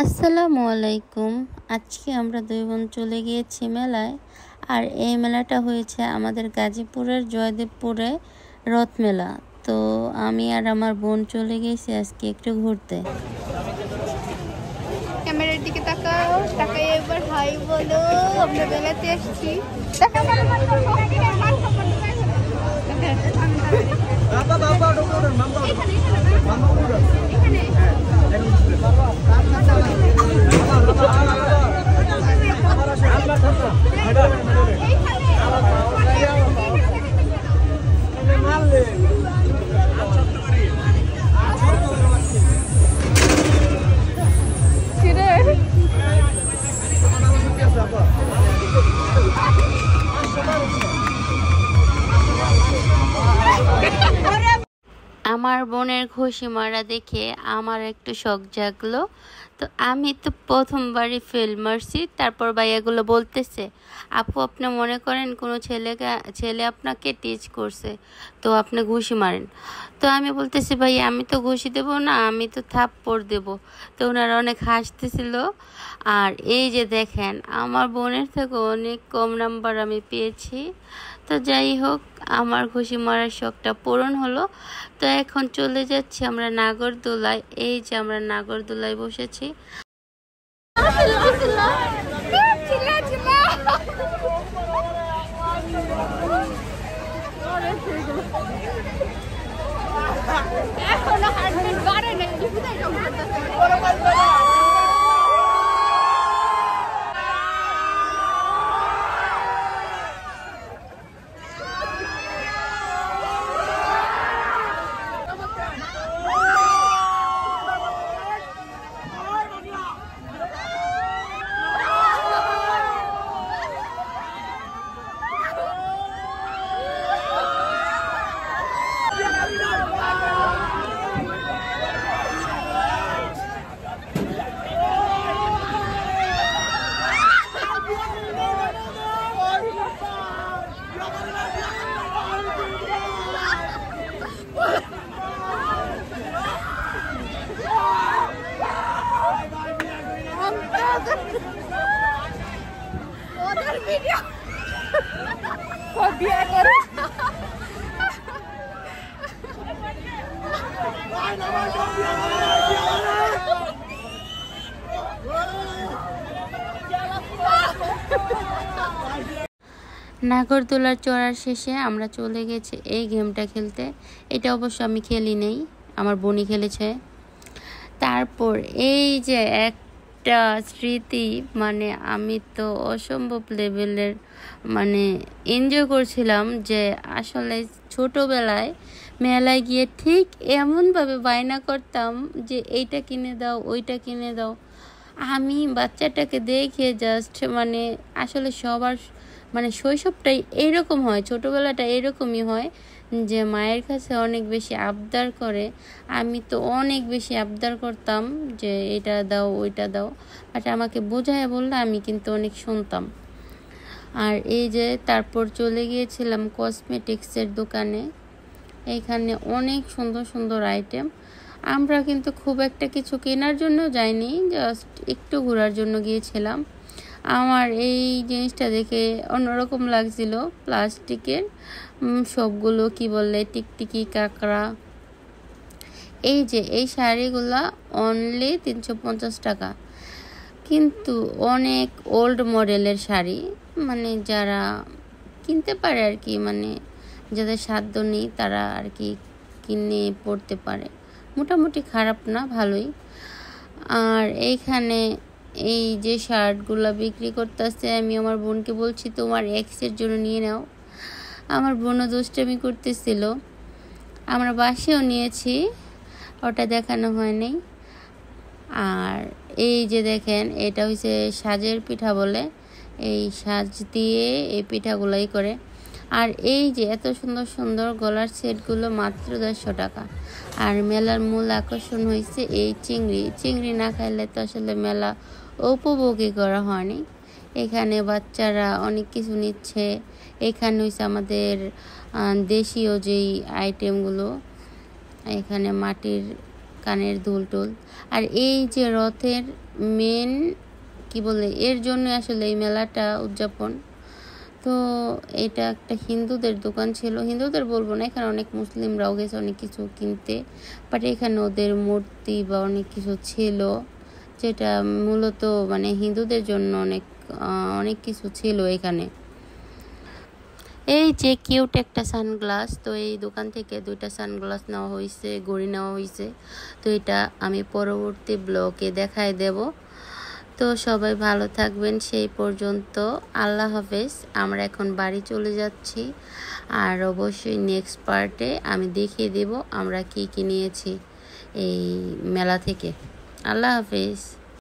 আসসালামু আলাইকুম। আজকে আমরা দুই বোন চলে গিয়েছি মেলায়। আর এই মেলাটা হয়েছে আমাদের গাজীপুরের জয়দেবপুরে রথ মেলা। তো আমি আর আমার বোন চলে গেছি আজকে একটু ঘুরতে। ক্যামেরার দিকে তাকাও, তাকাই একবার হাই বলো। আমরা মেলাতে আসছি। আমার বোনের ঘুষি মারা দেখে আমার একটু শখ জাগলো। তো আমি তো প্রথমবারই ফেল মারছি। তারপর ভাইয়াগুলো বলতেছে, আপু আপনি মনে করেন কোনো ছেলে আপনাকে টিচ করছে, তো আপনি ঘুষি মারেন। তো আমি বলতেছি, ভাই আমি তো ঘুষি দেবো না, আমি তো থাপ্পড় দেব। তো ওনারা অনেক হাসতেছিল। আর এই যে দেখেন, আমার বোনের থেকে অনেক কম নাম্বার আমি পেয়েছি। তো যাই হোক, আমার ঘুষি মারার শখটা পূরণ হলো। তো এখন চলে যাচ্ছি আমরা নাগরদোলায়। এই যে আমরা নাগরদোলায় বসেছি। নাগরদোলার চড়ার শেষে আমরা চলে গেছি এই গেমটা খেলতে। এটা অবশ্য আমি খেলি নেই, আমার বোনই খেলেছে। তারপর এই যে একটা স্মৃতি, মানে আমি তো অসম্ভব লেভেলের এনজয় করছিলাম। যে আসলে ছোটোবেলায় মেলায় গিয়ে ঠিক এমনভাবে বায়না করতাম যে এইটা কিনে দাও, ওইটা কিনে দাও। আমি বাচ্চাটাকে দেখে জাস্ট আসলে সবার শৈশবটাই এইরকম হয়, ছোটোবেলাটা এরকমই হয় যে মায়ের কাছে অনেক বেশি আবদার করে। আমি তো অনেক বেশি আবদার করতাম যে এটা দাও, ওইটা দাও। বাট আমাকে বোঝায় বললে আমি কিন্তু অনেক শুনতাম। আর এই যে তারপর চলে গিয়েছিলাম কসমেটিক্সের দোকানে। এইখানে অনেক সুন্দর সুন্দর আইটেম। আমরা কিন্তু খুব একটা কিছু কেনার জন্য যাইনি, জাস্ট একটু ঘোরার জন্য গিয়েছিলাম। আমার এই জিনিসটা দেখে অন্যরকম লাগছিল। প্লাস্টিকের সবগুলো কি বলে টিকটিকি কাঁকড়া। এই যে এই শাড়িগুলা অনলি 350 টাকা, কিন্তু অনেক ওল্ড মডেলের শাড়ি। যারা কিনতে পারে আর কি, যাদের সাধ্য নেই তারা আর কি কিনে পড়তে পারে। মোটামুটি খারাপ না, ভালোই। আর এইখানে এই যে শার্টগুলো বিক্রি করতেছে, আমি আমার বোনকে বলছি তোমার এক্সের জন্য নিয়ে নাও। আমার বোনও দুষ্টামি করতেছিল। আমরা বাসেও নিয়েছি, ওটা দেখানো হয়নি। আর এই যে দেখেন, এটা হচ্ছে সাজের পিঠা বলে। এই সাজ দিয়ে এই পিঠাগুলাই করে। আর এই যে এত সুন্দর সুন্দর গলার সেটগুলো মাত্র 150 টাকা। আর মেলার মূল আকর্ষণ হয়েছে এই চিংড়ি না খাইলে তো আসলে মেলা উপভোগই করা হয়নি। এখানে বাচ্চারা অনেক কিছু নিচ্ছে। এখানে হয়েছে আমাদের দেশীয় যেই আইটেমগুলো, এখানে মাটির কানের দুল টুল। আর এই যে রথের মেন কি বলে এর জন্য আসলে এই মেলাটা উদযাপন। তো এটা একটা হিন্দুদের দোকান ছিল, হিন্দুদের বলবো না, এখানে অনেক মুসলিমরাও গেছে অনেক কিছু কিনতে, বাট এখানে ওদের মূর্তি বা অনেক কিছু ছিল যেটা মূলত মানে হিন্দুদের জন্য অনেক কিছু ছিল এখানে। এই যে কিউট একটা সানগ্লাস, তো এই দোকান থেকে 2টা সানগ্লাস নেওয়া হয়েছে, ঘড়ি নেওয়া হয়েছে। তো এটা আমি পরবর্তী ব্লগে দেখায় দেব। তো সবাই ভালো থাকবেন সেই পর্যন্ত, আল্লাহ হাফেজ। আমরা এখন বাড়ি চলে যাচ্ছি, আর অবশ্যই নেক্সট পার্টে আমি দেখিয়ে দেব আমরা কি কি নিয়েছি এই মেলা থেকে। আল্লাহ হাফেজ।